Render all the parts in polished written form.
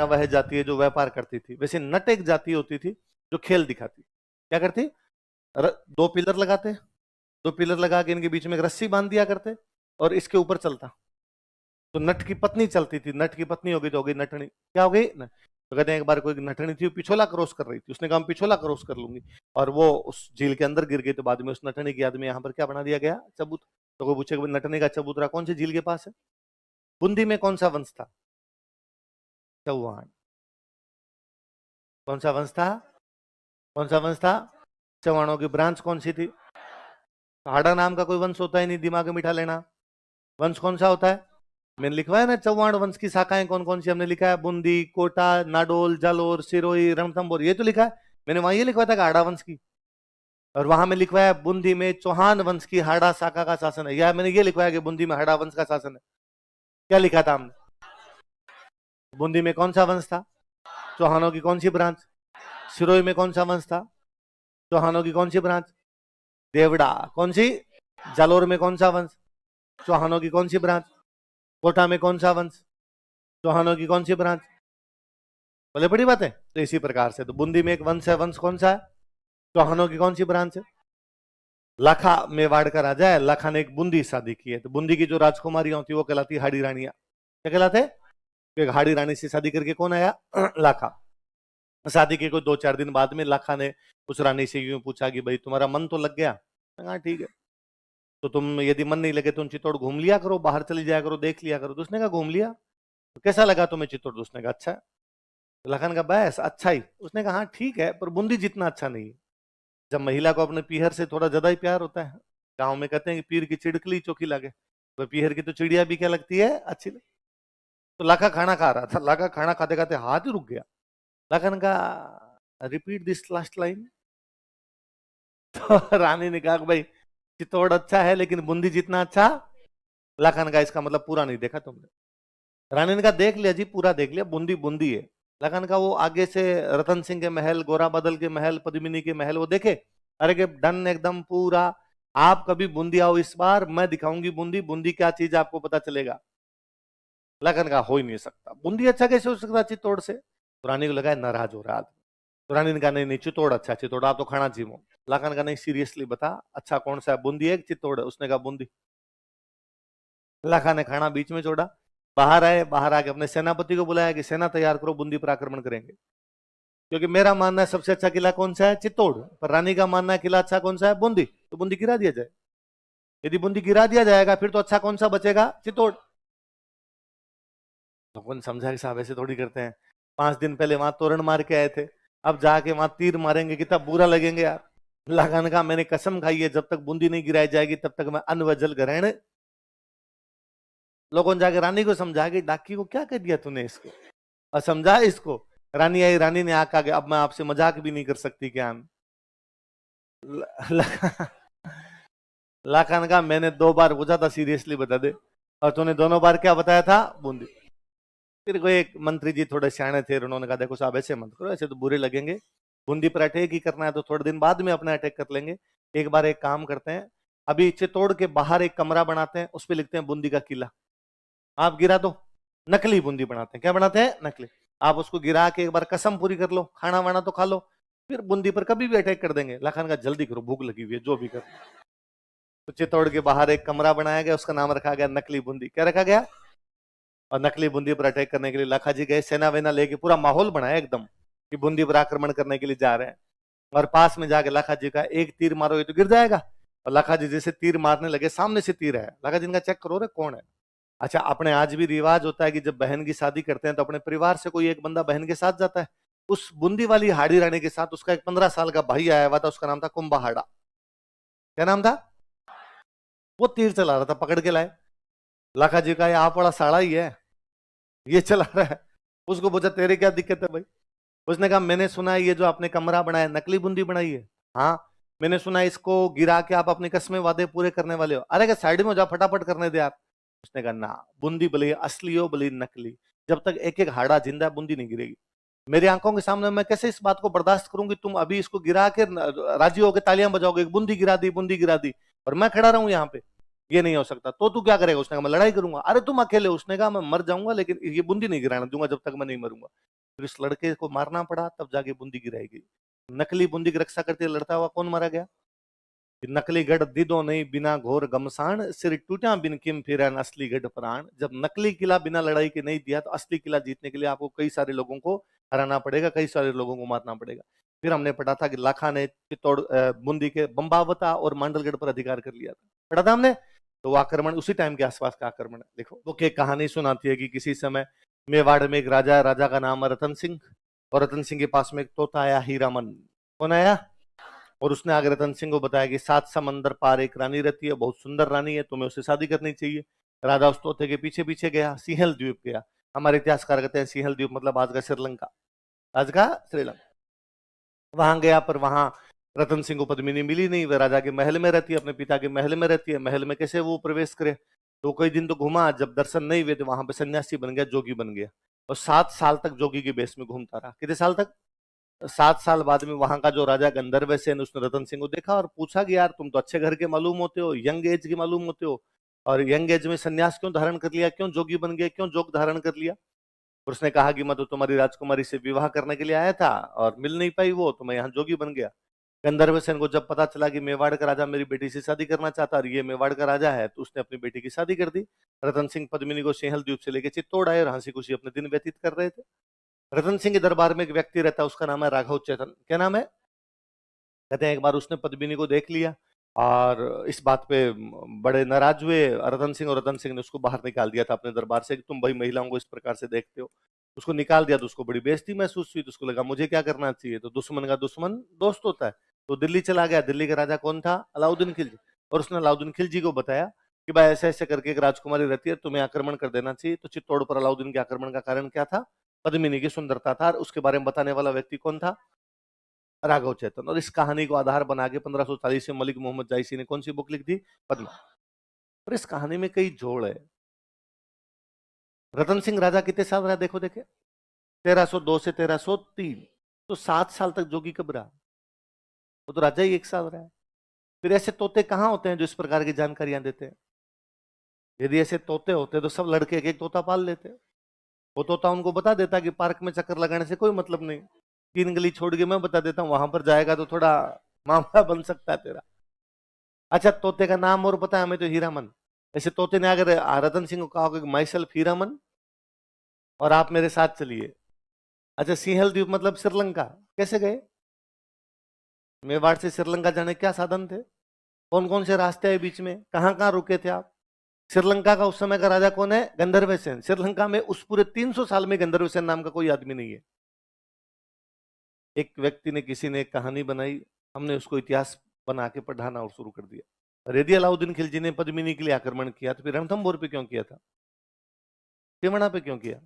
वह जाति है जो व्यापार करती थी, वैसे नट एक जाति होती थी जो खेल दिखाती। क्या करती? दो पिलर लगाते, दो पिलर लगा के इनके बीच में एक रस्सी बांध दिया करते और इसके ऊपर चलता। तो नट की पत्नी चलती थी, नट की पत्नी हो गई तो हो गई नटनी। क्या हो गई? तो कहते हैं एक बार कोई नटनी थी, पिछोला क्रॉस कर रही थी, उसने कहा हम पिछोला क्रॉस कर लूंगी, और वो उस झील के अंदर गिर गई। तो बाद में उस नटनी की याद में यहाँ पर क्या बना दिया गया? चबूतरा। तो कोई पूछे नटनी का चबूतरा कौन सी झील के पास है? बूंदी में कौन सा वंश था? चौहान। कौन सा वंश था? कौन सा वंश था? चौहानों की ब्रांच कौन सी थी? हाड़ा नाम का कोई वंश होता ही नहीं, दिमाग में बिठा लेना। वंश कौन सा होता है? मैंने लिखवाया ना चौहान वंश की शाखाएं कौन कौन सी, हमने लिखा है बूंदी, कोटा, नाडोल, जालोर, सिरोही, रणथंभौर, ये तो लिखा है। मैंने वहां ये लिखवाया था कि हाड़ा वंश की, और वहां में लिखवाया बूंदी में चौहान वंश की हाड़ा शाखा का शासन है, या मैंने ये लिखवाया कि बूंदी में हाड़ा वंश का शासन है। क्या लिखा था हमने? बूंदी में कौन सा वंश था? चौहानों की कौन सी ब्रांच? सिरोही में कौन सा वंश था? चौहानों की कौन सी ब्रांच? देवड़ा। कौन सी? जालोर में कौन सा वंश? चौहानों की कौन सी ब्रांच? कोटा में कौन सा वंश? चौहानों की कौन सी ब्रांच? बोले बड़ी बात है। तो इसी प्रकार से तो बूंदी में एक वंश है, वंश कौन सा है? चौहानों की कौन सी ब्रांच है? लाखा मेवाड़ का राजा है, लाखा ने एक बूंदी शादी की है, तो बूंदी की जो राजकुमारियां होती है वो कहलाती हाड़ी रानियां। क्या कहलाते? एक हाड़ी रानी से शादी करके कौन आया? लाखा। शादी के कोई 2-4 दिन बाद में लाखा ने उस रानी से यूं पूछा कि भाई तुम्हारा मन तो लग गया? हाँ ठीक है, तो तुम यदि मन नहीं लगे तो चित्तौड़ घूम लिया करो, बाहर चली जाया करो, देख लिया करो। तो उसने कहा घूम लिया। तो कैसा लगा तुम्हें चित्तौड़? तो उसने कहा अच्छा है। तो लाखा ने कहा बस अच्छा ही। उसने कहा हाँ ठीक है, पर बूंदी जितना अच्छा नहीं है। जब महिला को अपने पीहर से थोड़ा ज्यादा ही प्यार होता है, गाँव में कहते हैं कि पीर की चिड़कली चौकी लगे, तो पीहर की तो चिड़िया भी क्या लगती है? अच्छी लगती। तो लाखा खाना खा रहा था, लाखा खाना खाते खाते हाथ ही रुक गया। लाखा ने कहा रिपीट दिस लास्ट लाइन। तो रानी ने कहा भाई चित्तौड़ अच्छा है लेकिन बूंदी जितना अच्छा। लाखा ने कहा इसका मतलब पूरा नहीं देखा तुमने। रानी ने कहा देख लिया जी, पूरा देख लिया, बूंदी बूंदी है। लाखा ने कहा वो आगे से रतन सिंह के महल, गोरा बादल के महल, पद्मिनी के महल वो देखे? अरे के डन एकदम पूरा। आप कभी बूंदी आओ इस बार, मैं दिखाऊंगी बूंदी, बूंदी क्या चीज आपको पता चलेगा। लाखा ने कहा हो ही नहीं सकता, बूंदी अच्छा कैसे हो सकता चित्तौड़ से? तो रानी को लगा नाराज हो रहा आदमी। तो रानी ने कहा नहीं नहीं चित्तौड़ अच्छा, चित्तौड़ आप तो खाना चीमो। लाखा ने कहा नहीं सीरियसली बता अच्छा कौन सा है, बूंदी है चित्तौड़ है? उसने कहा बूंदी। लाखा ने खाना बीच में छोड़ा, बाहर आए, बाहर आके अपने सेनापति को बुलाया कि सेना तैयार करो, बूंदी पर आक्रमण करेंगे। क्योंकि मेरा मानना है सबसे अच्छा किला कौन सा है? चित्तौड़, पर रानी का मानना है किला अच्छा कौन सा है? बूंदी। तो बूंदी गिरा दिया जाए। यदि बूंदी गिरा दिया जाएगा फिर तो अच्छा कौन सा बचेगा? चित्तौड़। लोगों ने समझा कि साहब ऐसे थोड़ी करते हैं, 5 दिन पहले वहां तोरण मार के आए थे, अब जाके वहां तीर मारेंगे, कितना बुरा लगेंगे यार। लाखा का मैंने कसम खाई है जब तक बूंदी नहीं गिराई जाएगी तब तक मैं अन्न व जल ग्रहण। लोगों ने जाके रानी को समझा कि डाकी को क्या कर दिया तूने इसको, और समझा इसको। रानी आई, रानी ने आका के अब मैं आपसे मजाक भी नहीं कर सकती क्या? लाखा ने कहा मैंने 2 बार पूछा था सीरियसली बता दे, और तूने दोनों बार क्या बताया था? बूंदी। फिर कोई एक मंत्री जी थोड़े सियाने थे, उन्होंने कहा देखो साहब ऐसे मत करो, ऐसे तो बुरे लगेंगे, बूंदी पर अटैक ही करना है तो थोड़े दिन बाद में अपना अटैक कर लेंगे। एक बार एक काम करते हैं, अभी चित्तौड़ के बाहर एक कमरा बनाते हैं, उस पर लिखते हैं बूंदी का किला, आप गिरा दो। नकली बूंदी बनाते हैं। क्या बनाते हैं? नकली। आप उसको गिरा के एक बार कसम पूरी कर लो, खाना वाना तो खा लो, फिर बूंदी पर कभी भी अटैक कर देंगे। लाखन का जल्दी करो, भूख लगी हुई है, जो भी करो। तो चित्तौड़ के बाहर एक कमरा बनाया गया, उसका नाम रखा गया नकली बूंदी। क्या रखा गया? और नकली बूंदी पर अटैक करने के लिए लाखा जी गए, सेना वेना लेके पूरा माहौल बनाया एकदम कि बूंदी पर आक्रमण करने के लिए जा रहे हैं। और पास में जाके लाखा जी का एक तीर मारो ये तो गिर जाएगा। और लाखा जी जैसे तीर मारने लगे, सामने से तीर है, लाखा जी का चेक करो रे कौन है। अच्छा अपने आज भी रिवाज होता है कि जब बहन की शादी करते हैं तो अपने परिवार से कोई एक बंदा बहन के साथ जाता है। उस बूंदी वाली हाड़ी रानी के साथ उसका एक 15 साल का भाई आया हुआ था, उसका नाम था कुंभाहाड़ा। क्या नाम था? वो तीर चला रहा था, पकड़ के लाए। लाखा जी का ये आप बड़ा साड़ा ही है, ये चला रहा है। उसको पूछा तेरे क्या दिक्कत है भाई? उसने कहा मैंने सुना है ये जो आपने कमरा बनाया नकली बूंदी बनाई है। हाँ मैंने सुना है इसको गिरा के आप अपने कसमें वादे पूरे करने वाले हो। अरे क्या साइड में हो जा, फटाफट करने दे आप। उसने कहा ना, बूंदी भले असली हो भले नकली, जब तक एक एक हाड़ा जिंदा बूंदी नहीं गिरेगी। मेरी आंखों के सामने मैं कैसे इस बात को बर्दाश्त करूंगी? तुम अभी इसको गिरा के राजी होकर तालियां बजाओगे, बूंदी गिरा दी, बूंदी गिरा दी, और मैं खड़ा रहूं यहाँ पे। ये नहीं हो सकता। तो तू क्या करेगा? उसने कहा मैं लड़ाई करूंगा। अरे तुम अकेले? उसने कहा मैं मर जाऊंगा लेकिन ये बूंदी नहीं गिराने दूंगा जब तक मैं नहीं मरूंगा। फिर इस लड़के को मारना पड़ा, तब जाके बूंदी गिराई गई। नकली बूंदी की रक्षा करते लड़ता हुआ कौन मारा गया? नकली गढ़ दिदो नहीं बिना घोर गमसाण, सिर टूटा बिन किम फिरन असली गढ़ प्राण। जब नकली किला बिना लड़ाई के नहीं दिया तो असली किला जीतने के लिए आपको कई सारे लोगों को हराना पड़ेगा, कई सारे लोगों को मारना पड़ेगा। फिर हमने पढ़ा था कि लाखा ने चित्तौड़ बूंदी के बम्बावता और मांडलगढ़ पर अधिकार कर लिया था, पढ़ा था हमने। तो वो आक्रमण उसी टाइम के आसपास का आक्रमण है। देखो वो एक कहानी सुनाती है कि किसी समय मेवाड़ में एक राजा है, राजा का नाम है रतन सिंह, और रतन सिंह के पास में एक तोता आया हीरामन। कौन आया? और उसने आगे रतन सिंह को बताया कि 7 समंदर पार एक रानी रहती है, बहुत सुंदर रानी है, तुम्हें उससे शादी करनी चाहिए। राजा उस तोते के पीछे पीछे गया, सिंहल द्वीप गया। हमारे इतिहासकार कहते हैं सिंहल द्वीप मतलब आज का श्रीलंका, आज का श्रीलंका। वहां गया, पर वहां रतन सिंह को पद्मिनी मिली नहीं। वह राजा के महल में रहती है, अपने पिता के महल में रहती है। महल में कैसे वो प्रवेश करे? तो कई दिन तो घुमा, जब दर्शन नहीं हुए तो वहां पे सन्यासी बन गया, जोगी बन गया, और 7 साल तक जोगी के बेस में घूमता रहा। कितने साल तक? 7 साल बाद में वहां का जो राजा गंधर्व सेन, उसने रतन सिंह को देखा और पूछा कि यार तुम तो अच्छे घर के मालूम होते हो, यंग एज के मालूम होते हो, और यंग एज में सन्यास क्यों धारण कर लिया, क्यों जोगी बन गया, क्यों जोग धारण कर लिया? और उसने कहा कि मैं तो तुम्हारी राजकुमारी से विवाह करने के लिए आया था और मिल नहीं पाई वो, तो मैं यहाँ जोगी बन गया। गंधर्व सेन को जब पता चला कि मेवाड़ का राजा मेरी बेटी से शादी करना चाहता और ये मेवाड़ का राजा है, तो उसने अपनी बेटी की शादी कर दी। रतन सिंह पद्मिनी को सिंहल द्वीप से लेकर चित्तौड़ आए और हंसी खुशी अपने दिन व्यतीत कर रहे थे। रतन सिंह के दरबार में एक व्यक्ति रहता है, उसका नाम है राघव चेतन। क्या नाम है? कहते हैं एक बार उसने पद्मिनी को देख लिया और इस बात पे बड़े नाराज हुए रतन सिंह, और रतन सिंह ने उसको बाहर निकाल दिया था अपने दरबार से कि तुम भाई महिलाओं को इस प्रकार से देखते हो। उसको निकाल दिया तो उसको बड़ी बेइज्जती महसूस हुई, तो उसको लगा मुझे क्या करना चाहिए, तो दुश्मन का दुश्मन दोस्त होता है। तो दिल्ली चला गया। दिल्ली का राजा कौन था? अलाउद्दीन खिलजी। और उसने अलाउद्दीन खिलजी को बताया कि भाई ऐसे ऐसे करके एक राजकुमारी रहती है, तुम्हें आक्रमण कर देना चाहिए। तो चित्तौड़ पर अलाउद्दीन के आक्रमण का कारण क्या था? पद्मिनी की सुंदरता था। और उसके बारे में बताने वाला व्यक्ति कौन था? राघव चेतन। और इस कहानी को आधार बना के 1540 में मलिक मोहम्मद जायसी ने कौन सी बुक लिख दी? पद्मा। और इस कहानी में कई जोड़ है। रतन सिंह राजा कितने साल रहा? देखो देखे, 1302 से 1303, तो 7 साल तक जोगी कब रहा? वो तो राजा ही 1 साल रहा है। फिर ऐसे तोते कहाँ होते हैं जो इस प्रकार की जानकारियां देते हैं? यदि ऐसे तोते होते तो सब लड़के एक एक तोता पाल लेते। वो तोता उनको बता देता कि पार्क में चक्कर लगाने से कोई मतलब नहीं, 3 गली छोड़ के मैं बता देता हूँ, वहां पर जाएगा तो थोड़ा मामला बन सकता है तेरा। अच्छा, तोते का नाम और पता है हमें? तो हीरामन। ऐसे तोते ने अगर रतन सिंह को कहा होगा कि माई सेल्फ हीरामन और आप मेरे साथ चलिए। अच्छा, सिंहल द्वीप मतलब श्रीलंका। कैसे गए? मेवाड़ से श्रीलंका जाने क्या साधन थे? कौन कौन से रास्ते हैं बीच में? कहाँ कहाँ रुके थे आप? श्रीलंका का उस समय का राजा कौन है? गंधर्व सेन। श्रीलंका में उस पूरे 300 साल में गंधर्व सेन नाम का कोई आदमी नहीं है। एक व्यक्ति ने, किसी ने एक कहानी बनाई, हमने उसको इतिहास बना के पढ़ाना और शुरू कर दिया। रेदी अलाउद्दीन खिलजी ने पद्मिनी के लिए आक्रमण किया, तो फिर रणथंभौर पे क्यों किया था? तिमणा पे क्यों किया?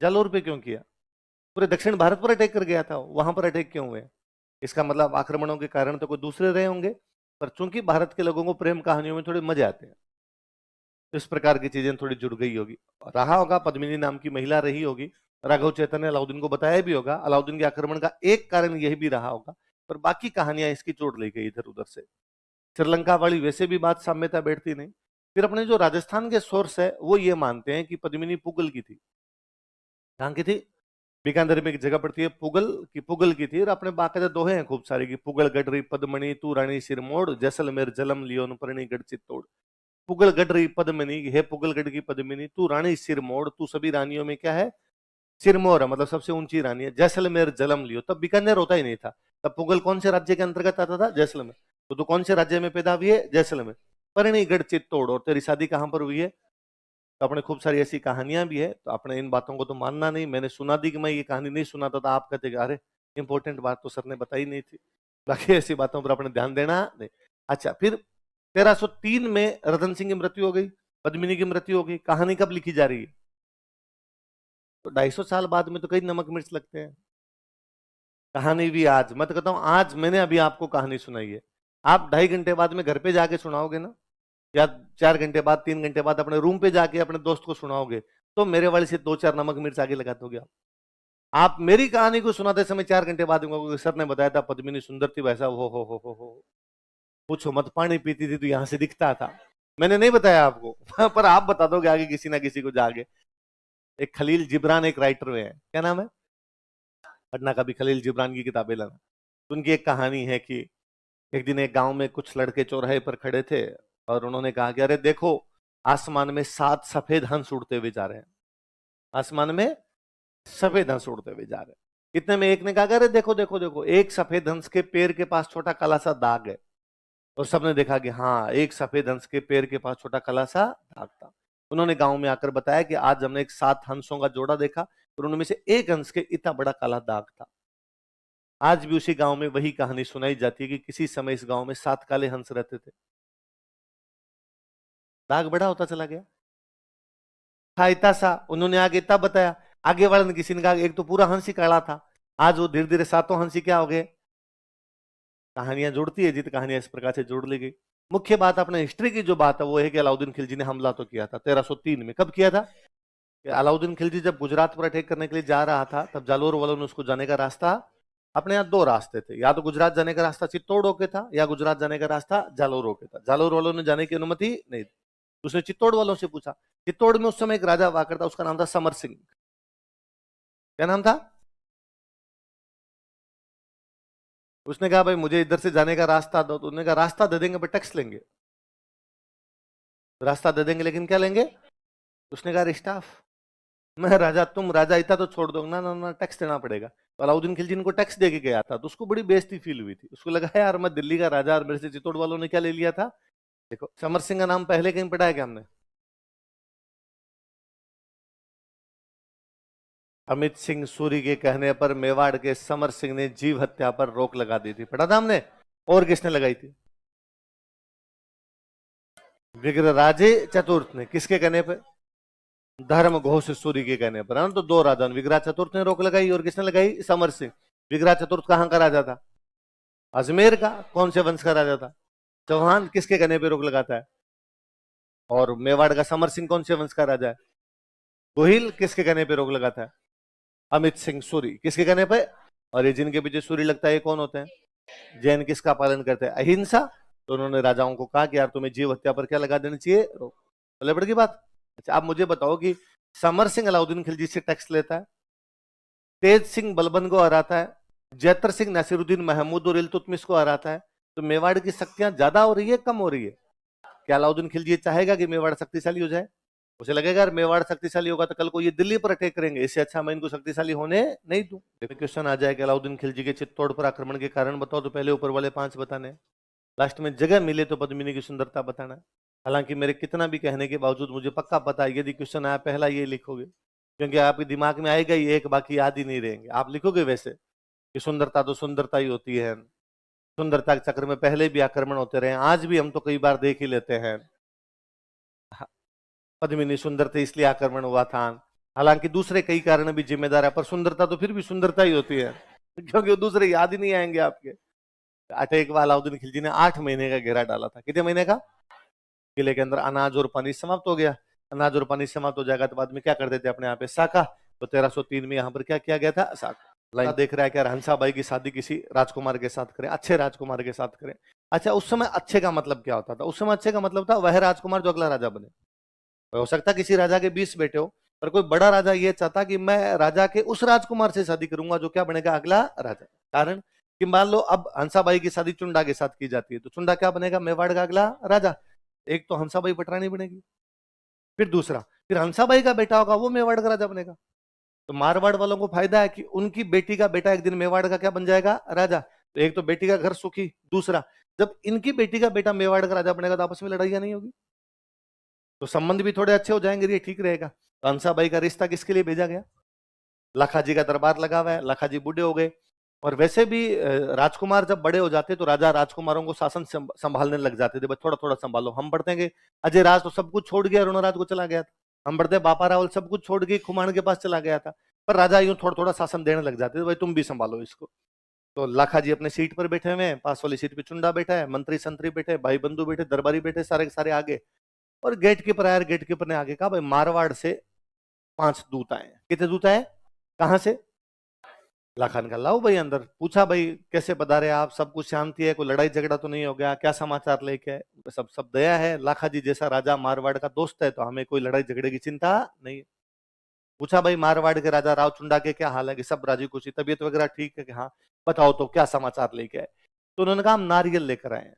जालोर पे क्यों किया? पूरे दक्षिण भारत पर अटैक कर गया था, वहां पर अटैक क्यों हुए? इसका मतलब आक्रमणों के कारण तो कोई दूसरे रहे होंगे, पर चूंकि भारत के लोगों को प्रेम कहानियों में थोड़े मजे आते हैं, तो इस प्रकार की चीजें थोड़ी जुड़ गई होगी। रहा होगा, पद्मिनी नाम की महिला रही होगी। राघव चैतन्य ने अलाउद्दीन को बताया भी होगा, अलाउद्दीन के आक्रमण का एक कारण यही भी रहा होगा, पर बाकी कहानियां इसकी जोड़ ली गई इधर उधर से। श्रीलंका वाली वैसे भी बात साम्यता बैठती नहीं। फिर अपने जो राजस्थान के सोर्स है वो ये मानते हैं कि पद्मिनी पुगल की थी। कहाँ की थी? बीकानेर में एक जगह पड़ती है पुगल की, पुगल की थी। और अपने बाकायदा दोहे हैं खूब सारे की, पुगल गडरी पद्मणि तू रानी सिरमोड़, जैसलमेर जलम लियोन परणी गढ़ चित्तौड़। पुगल गडरी पद्मनी, हे पुगलगढ़ की पद्मिनी, तू रानी सिरमोड़, तू सभी रानियों में क्या है? सिरमौर है, मतलब सबसे ऊंची रानी है। जैसलमेर जलम लियो, तब बीकानेर होता ही नहीं था। तब पुगल कौन से राज्य के अंतर्गत आता था? जैसलमेर। तो तू कौन से राज्य में पैदा हुई है? जैसलमेर। परनीगढ़ चित्तौड़। और तेरी शादी कहां पर हुई है? तो अपने खूब सारी ऐसी कहानियां भी है, तो अपने इन बातों को तो मानना नहीं। मैंने सुना दी कि मैं ये कहानी नहीं सुनाता था, आप कहते अरे इंपॉर्टेंट बात तो सर ने बताई नहीं थी। बाकी ऐसी बातों पर अपने ध्यान देना नहीं। अच्छा, फिर 1303 में रतन सिंह की मृत्यु हो गई, पद्मिनी की मृत्यु हो गई। कहानी कब लिखी जा रही है? तो 250 साल बाद में तो कई नमक मिर्च लगते हैं। कहानी भी आज, मैं तो कहता हूं आज मैंने अभी आपको कहानी सुनाई है, आप 2.5 घंटे बाद में घर पे जाके सुनाओगे ना, या 4 घंटे बाद, 3 घंटे बाद अपने रूम पे जाके अपने दोस्त को सुनाओगे, तो मेरे वाले से 2-4 नमक मिर्च आगे लगा दोगे आप मेरी कहानी को सुनाते समय 4 घंटे बाद सर ने बताया था पद्मिनी सुंदर थी, वैसा हो पूछो मत, पानी पीती थी तो यहां से दिखता था। मैंने नहीं बताया आपको पर आप बता दोगे आगे किसी ना किसी को जाके। एक खलील जिब्रान एक राइटर हुए हैं, क्या नाम है, पढ़ना कभी खलील जिब्रान की किताबें लाना। तो उनकी एक कहानी है कि एक दिन एक गांव में कुछ लड़के चौराहे पर खड़े थे और उन्होंने कहा कि अरे देखो, आसमान में 7 सफेद हंस उड़ते हुए जा रहे हैं, आसमान में सफेद हंस उड़ते हुए जा रहे हैं। इतने में एक ने कहा कि अरे देखो देखो देखो, एक सफेद हंस के पैर के पास छोटा काला सा दाग है। और सबने देखा कि हाँ, एक सफेद हंस के पैर के पास छोटा काला सा दाग था। उन्होंने गांव में आकर बताया कि आज हमने एक 7 हंसों का जोड़ा देखा और उनमें से एक हंस के इतना बड़ा काला दाग था। आज भी उसी गांव में वही कहानी सुनाई जाती है कि किसी समय इस गांव में 7 काले हंस रहते थे, दाग बड़ा होता चला गया, था इतना सा। उन्होंने आगे इतना बताया, आगे वाले ने किसी ने कहा एक तो पूरा हंस ही काला था, आज वो धीरे धीरे 7 हंसी क्या हो गए। कहानियां जुड़ती है, जित कहानियां इस प्रकार से जोड़ ली गई। मुख्य बात अपने हिस्ट्री की जो बात है वो है कि अलाउद्दीन खिलजी ने हमला तो किया था 1303 में। कब किया था कि अलाउद्दीन खिलजी जब गुजरात पर अटैक करने के लिए जा रहा था, तब जालोर वालों ने उसको जाने का रास्ता, अपने यहाँ 2 रास्ते थे, या तो गुजरात जाने का रास्ता चित्तौड़ होके था या गुजरात जाने का रास्ता जालोर होके था। जालोर वालों ने जाने की अनुमति नहीं दी। उसने चित्तौड़ वालों से पूछा। चित्तौड़ में उस समय एक राजा हुआ करता, उसका नाम था समर सिंह। क्या नाम था? उसने कहा भाई मुझे इधर से जाने का रास्ता दो। तो उन्होंने कहा रास्ता दे देंगे पर टैक्स लेंगे। रास्ता दे देंगे लेकिन क्या लेंगे? उसने कहा स्टाफ। मैं राजा, तुम राजा इतना तो छोड़ दो ना, ना ना टैक्स देना पड़ेगा। तो अलाउद्दीन खिलजी इनको टैक्स दे के गया था, तो उसको बड़ी बेइज्जती फील हुई थी। उसको लगा यार मैं दिल्ली का राजा और मेरे से चित्तौड़ वालों ने क्या ले लिया था। देखो समर सिंह का नाम पहले कहीं पढ़ा है क्या हमने? अमित सिंह सूरी के कहने पर मेवाड़ के समर सिंह ने जीव हत्या पर रोक लगा दी थी, पढ़ा था हमने। और किसने लगाई थी? विग्रहराजे चतुर्थ ने। किसके कहने पर? धर्म घोष सूरी के कहने पर, है ना। तो 2 राजा, विग्रह चतुर्थ ने रोक लगाई और किसने लगाई? समर सिंह। विग्रह चतुर्थ कहां का राजा था? अजमेर का। कौन से वंश का राजा था? चौहान। किसके कहने पे रोक लगाता है? और मेवाड़ का समर सिंह कौन से वंश का राजा है? गोहिल। किसके कहने पे रोक लगाता है? अमित सिंह सूरी। किसके कहने पे? और ये जिनके पीछे सूरी लगता है ये कौन होते हैं? जैन। किसका पालन करते हैं? अहिंसा। तो उन्होंने राजाओं को कहा कि यार तुम्हें जीव हत्या पर क्या लगा देनी चाहिए? रोक। बोले बड़ी की बात। अच्छा आप मुझे बताओ कि समर सिंह अलाउद्दीन खिलजी से टैक्स लेता है, तेज सिंह बलबन को हराता है, जैतर सिंह नासिरुद्दीन महमूद और इल्तुतमिश को हराता है, तो मेवाड़ की शक्तियां ज्यादा हो रही है कम हो रही है? क्या अलाउद्दीन खिलजी चाहेगा कि मेवाड़ शक्तिशाली हो जाए? उसे लगेगा यार मेवाड़ शक्तिशाली होगा तो कल को ये दिल्ली पर अटैक करेंगे, इससे अच्छा मैं इनको शक्तिशाली होने नहीं दूं। क्वेश्चन आ जाए कि अलाउद्दीन खिलजी के चित्तौड़ पर आक्रमण के कारण बताओ, तो पहले ऊपर वाले 5 बताने, लास्ट में जगह मिले तो पद्मिनी की सुंदरता बताना है। हालांकि मेरे कितना भी कहने के बावजूद मुझे पक्का पता है यदि क्वेश्चन आया पहला ये लिखोगे, क्योंकि आपके दिमाग में आएगा ही एक, बाकी याद ही नहीं रहेंगे। आप लिखोगे वैसे कि सुंदरता तो सुंदरता ही होती है, सुंदरता के चक्कर में पहले भी आक्रमण होते रहे, आज भी हम तो कई बार देख ही लेते हैं। पद्मिनी सुंदर थे इसलिए आक्रमण हुआ था, हालांकि दूसरे कई कारण भी जिम्मेदार है, पर सुंदरता तो फिर भी सुंदरता ही होती है क्योंकि वो दूसरे याद ही नहीं आएंगे आपके। अटैक वाला अलाउद्दीन खिलजी ने 8 महीने का घेरा डाला था। कितने महीने का? किले के अंदर अनाज और पानी समाप्त हो गया। अनाज और पानी समाप्त हो जाएगा तो बाद में क्या करते थे अपने यहाँ पे? साका। तो 1303 में यहाँ पर क्या किया गया था? साका। लाइन देख रहा है क्या? हंसाबाई की शादी किसी राजकुमार के साथ करें, अच्छे राजकुमार के साथ करें। अच्छा उस समय अच्छे का मतलब क्या होता था? उस समय अच्छे का मतलब था वह राजकुमार जो अगला राजा बने। हो सकता किसी राजा के 20 बेटे हो, पर कोई बड़ा राजा ये चाहता कि मैं राजा के उस राजकुमार से शादी करूंगा जो क्या बनेगा? अगला राजा। कारण कि मान लो अब हंसाबाई की शादी चुंडा के साथ की जाती है, तो चुंडा क्या बनेगा? मेवाड़ का अगला राजा। एक तो हंसाबाई पटरानी बनेगी, फिर दूसरा फिर हंसाबाई का बेटा होगा वो मेवाड़ का राजा बनेगा। तो मारवाड़ वालों को फायदा है कि उनकी बेटी का बेटा एक दिन मेवाड़ का क्या बन जाएगा? राजा। तो एक तो बेटी का घर सुखी, दूसरा जब इनकी बेटी का बेटा मेवाड़ का राजा बनेगा तो आपस में लड़ाइयां नहीं होगी, तो संबंध भी थोड़े अच्छे हो जाएंगे, ये ठीक रहेगा। तो हंसाबाई का रिश्ता किसके लिए भेजा गया? लखाजी का दरबार लगा हुआ है, लखाजी बूढ़े हो गए। और वैसे भी राजकुमार जब बड़े हो जाते तो राजा राजकुमारों को शासन संभालने लग जाते थे, बस थोड़ा थोड़ा संभालो। हम पढ़ते हैं कि अजय राज तो सब कुछ छोड़ गया, अरुणराज को चला गया था। हम पढ़ते हैं बापा रावल सब कुछ छोड़ के खुमान के पास चला गया था, पर राजा यूं थोड़ा थोड़ा शासन देने लग जाते थे, भाई तुम भी संभालो इसको। तो लाखाजी अपने सीट पर बैठे हुए हैं, पास वाली सीट पे चुंडा बैठा है, मंत्री संतरी बैठे, भाई बंधु बैठे, दरबारी बैठे, सारे के सारे आगे। और गेट कीपर आया, गेट कीपर ने आगे कहा भाई मारवाड़ से 5 दूत आए हैं। कितने दूत आए? कहां से? लाखा ने कहा लाओ भाई अंदर। पूछा भाई कैसे पधारे आप, सब कुछ शांति है, कोई लड़ाई झगड़ा तो नहीं हो गया, क्या समाचार लेके आए? सब सब दया है, लाखा जी जैसा राजा मारवाड़ का दोस्त है तो हमें कोई लड़ाई झगड़े की चिंता नहीं। पूछा भाई मारवाड़ के राजा राव चुंडा के क्या हाल है, कि सब राजी खुशी, तबीयत वगैरह ठीक है, कि हाँ। बताओ तो क्या समाचार लेके आए? तो उन्होंने कहा हम नारियल लेकर आए हैं।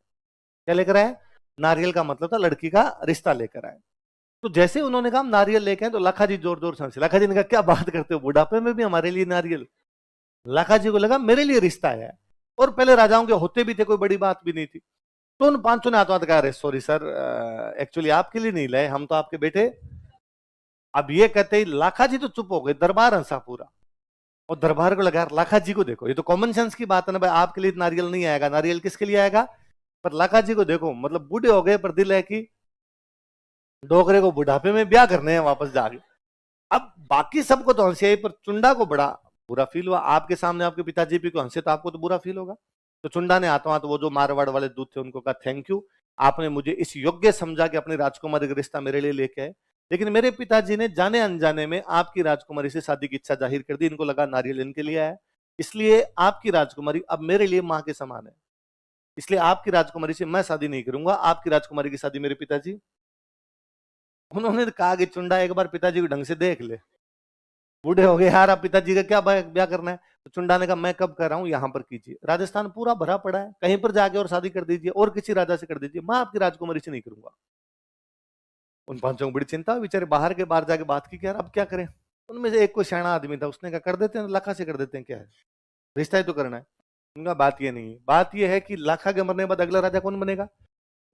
क्या लेकर आए? नारियल का मतलब था लड़की का रिश्ता लेकर आए। तो जैसे उन्होंने कहा हम नारियल लेके आए तो लाखा जी जोर जोर से हंसे। लाखा जी ने कहा क्या बात करते हो, बुढ़ापे में भी हमारे लिए नारियल? लाखा जी को लगा मेरे लिए रिश्ता है, और पहले राजाओं के होते भी थे, कोई बड़ी बात भी नहीं थी। तो उन पांचों ने हाथों हाथ कहा अरे सॉरी सर, एक्चुअली आपके लिए नहीं लाए, हम तो आपके बेटे। अब ये कहते ही लाखा जी तो चुप हो गए, दरबार हंसा पूरा। और दरबार को लगा यार लाखा जी को देखो, ये तो कॉमन सेंस की बात है ना भाई, आपके लिए नारियल नहीं आएगा, नारियल किसके लिए आएगा? पर लाखा जी को देखो, मतलब बूढ़े हो गए पर दिल है कि डोगरे को बुढ़ापे में ब्याह करने हैं वापस जाके। अब बाकी सबको तो हंसी आई, पर चुंडा को बड़ा बुरा फील हुआ। आपके सामने आपके पिताजी भी को हंसे तो आपको तो बुरा फील होगा। तो चुंडा ने हाथों हाथ वो जो मारवाड़ वाले दूध थे उनको कहा थैंक यू, आपने मुझे इस योग्य समझा कि अपनी राजकुमारी का रिश्ता मेरे लिए लेके आए। लेकिन मेरे पिताजी ने जाने अनजाने में आपकी राजकुमारी से शादी की इच्छा जाहिर कर दी, इनको लगा नारियल इनके लिए आया, इसलिए आपकी राजकुमारी अब मेरे लिए मां के समान है, इसलिए आपकी राजकुमारी से मैं शादी नहीं करूंगा, आपकी राजकुमारी की शादी मेरे पिताजी। उन्होंने कहा कि चुंडा एक बार पिताजी को ढंग से देख ले, बूढ़े हो गए यार, अब पिताजी का क्या ब्याह करना है? तो चुंडा ने कहा मैं कब कर रहा हूं, यहां पर कीजिए, राजस्थान पूरा भरा पड़ा है, कहीं पर जाके और शादी कर दीजिए, और किसी राजा से कर दीजिए, मैं आपकी राजकुमारी से नहीं करूंगा। उन पांचों को बड़ी चिंता, बेचारे बाहर के बाहर जाके बात की कि यार अब क्या करें। उनमें से एक कोई सियाना आदमी था, उसने कहा कर देते हैं, लाखा से कर देते हैं, क्या है, रिश्ता ही तो करना है। उनका बात ये नहीं है, बात ये है कि लाखा के मरने के बाद अगला राजा कौन बनेगा?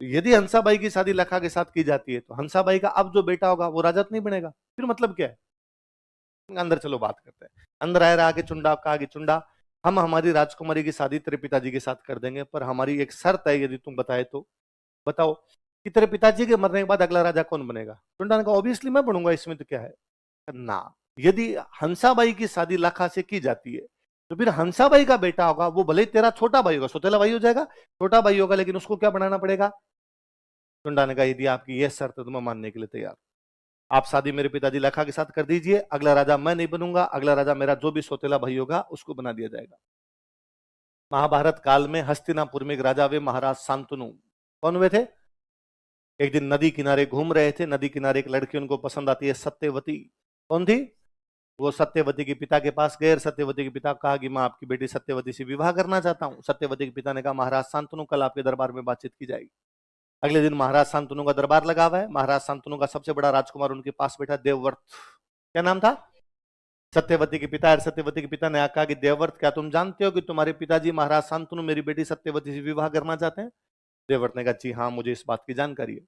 यदि हंसाबाई की शादी लाखा के साथ की जाती है तो हंसाबाई का अब जो बेटा होगा वो राजा तो नहीं बनेगा, फिर मतलब क्या है? अंदर चलो बात करते हैं। अंदर आए आके चुंडा कहा कि चुंडा हम हमारी राजकुमारी की शादी तेरे पिताजी के साथ कर देंगे, पर हमारी एक शर्त है, यदि तुम बताए तो। बताओ कि तेरे पिताजी के मरने के बाद अगला राजा कौन बनेगा? चुंडा ने कहा ऑब्वियसली मैं बनूंगा, इसमें तो क्या है ना। यदि हंसाबाई की शादी लाखा से की जाती है तो फिर हंसाबाई का बेटा होगा, वो भले ही तेरा छोटा भाई होगा, सौतेला भाई हो जाएगा, छोटा भाई होगा, लेकिन उसको क्या बनाना पड़ेगा? चुंडा ने कहा यदि आपकी यह शर्त है तो मैं मानने के लिए तैयार, आप शादी मेरे पिताजी लाखा के साथ कर दीजिए, अगला राजा मैं नहीं बनूंगा, अगला राजा मेरा जो भी सौतेला भाई होगा उसको बना दिया जाएगा। महाभारत काल में हस्तिनापुर में एक राजा वे महाराज शांतनु। कौन हुए थे? एक दिन नदी किनारे घूम रहे थे, नदी किनारे एक लड़की उनको पसंद आती है, सत्यवती। कौन थी वो? सत्यवती के पिता के पास गए, सत्यवती के पिता कहा कि मैं आपकी बेटी सत्यवती से विवाह करना चाहता हूं। सत्यवती के पिता ने कहा महाराज शांतनु कल आपके दरबार में बातचीत की जाएगी। अगले दिन महाराज शांतनु का दरबार लगा हुआ है, महाराज शांतनु का सबसे बड़ा राजकुमार उनके पास बैठा, देवव्रत। क्या नाम था? सत्यवती के पिता। और सत्यवती के पिता ने कहा कि देवव्रत क्या तुम जानते हो कि तुम्हारे पिताजी महाराज शांतनु मेरी बेटी सत्यवती से विवाह करना चाहते हैं? देवव्रत ने कहा जी हाँ, मुझे इस बात की जानकारी है।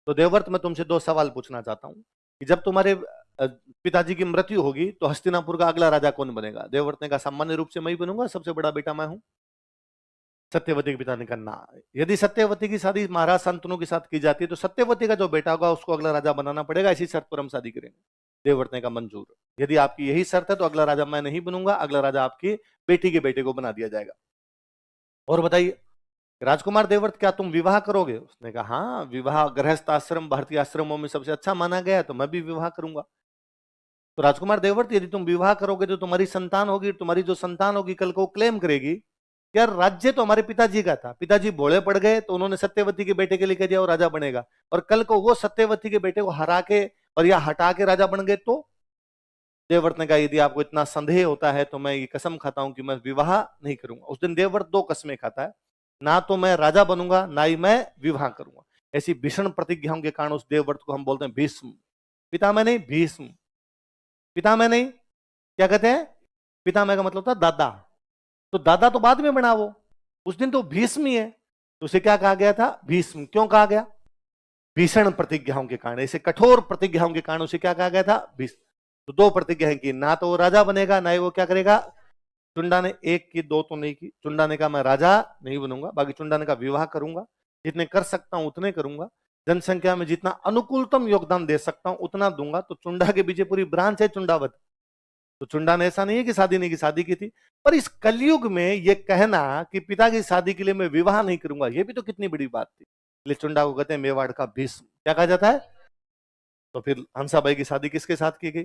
तो देवव्रत मैं तुमसे दो सवाल पूछना चाहता हूँ कि जब तुम्हारे पिताजी की मृत्यु होगी तो हस्तिनापुर का अगला राजा कौन बनेगा? देवव्रत ने कहा सामान्य रूप से मैं ही बनूंगा, सबसे बड़ा बेटा मैं हूं। सत्यवती के पिता ने कहा ना, यदि सत्यवती की शादी महाराज शांतनु के साथ की जाती है तो सत्यवती का जो बेटा होगा उसको अगला राजा बनाना पड़ेगा, इसी शर्त पर हम शादी करेंगे। देवव्रत ने कहा मंजूर, यदि आपकी यही शर्त है तो अगला राजा मैं नहीं बनूंगा, अगला राजा आपकी बेटी के बेटे को बना दिया जाएगा। और बताइए राजकुमार देवव्रत क्या तुम विवाह करोगे? उसने कहा हाँ, विवाह गृहस्थ आश्रम भारतीय आश्रमों में सबसे अच्छा माना गया है, तो मैं भी विवाह करूंगा। तो राजकुमार देवव्रत यदि तुम विवाह करोगे तो तुम्हारी संतान होगी, तुम्हारी जो संतान होगी कल को क्लेम करेगी यार राज्य तो हमारे पिताजी का था, पिताजी भोले पड़ गए तो उन्होंने सत्यवती के बेटे के लिए कह दिया वो राजा बनेगा, और कल को वो सत्यवती के बेटे को हरा के और या हटा के राजा बन गए तो? देवव्रत ने कहा यदि आपको इतना संदेह होता है तो मैं ये कसम खाता हूं कि मैं विवाह नहीं करूंगा। उस दिन देवव्रत दो कसमें खाता है, ना तो मैं राजा बनूंगा ना ही मैं विवाह करूंगा। ऐसी भीषण प्रतिज्ञाओं के कारण उस देवव्रत को हम बोलते हैं भीष्म। पितामह नहीं, भीष्म। पितामह नहीं, क्या कहते हैं? पितामह का मतलब था दादा, तो दादा तो बाद में बना वो, उस दिन तो भीष्म ही है, तो उसे क्या कहा गया था? भीष्म। क्यों कहा गया? भीषण प्रतिज्ञाओं के कारण, ऐसे कठोर प्रतिज्ञाओं के कारण उसे क्या कहा गया था? भीष्म। तो दो प्रतिज्ञाएं की, ना तो वो राजा बनेगा ना ही वो क्या करेगा। चुंडा ने एक की, दो तो नहीं की। चुंडा ने कहा मैं राजा नहीं बनूंगा, बाकी चुंडा ने कहा विवाह करूंगा, जितने कर सकता हूं उतने करूंगा, जनसंख्या में जितना अनुकूलतम योगदान दे सकता हूं उतना दूंगा। तो चुंडा के पीछे पूरी ब्रांच है चुंडावत। तो चुंडा ने ऐसा नहीं है कि शादी नहीं की, शादी की थी, पर इस कलयुग में यह कहना कि पिता की शादी के लिए मैं विवाह नहीं करूंगा, यह भी तो कितनी बड़ी बात थी। इसलिए चुंडा को कहते हैं मेवाड़ का भीष्म। क्या कहा जाता है? तो फिर हंसाबाई की शादी किसके साथ की गई?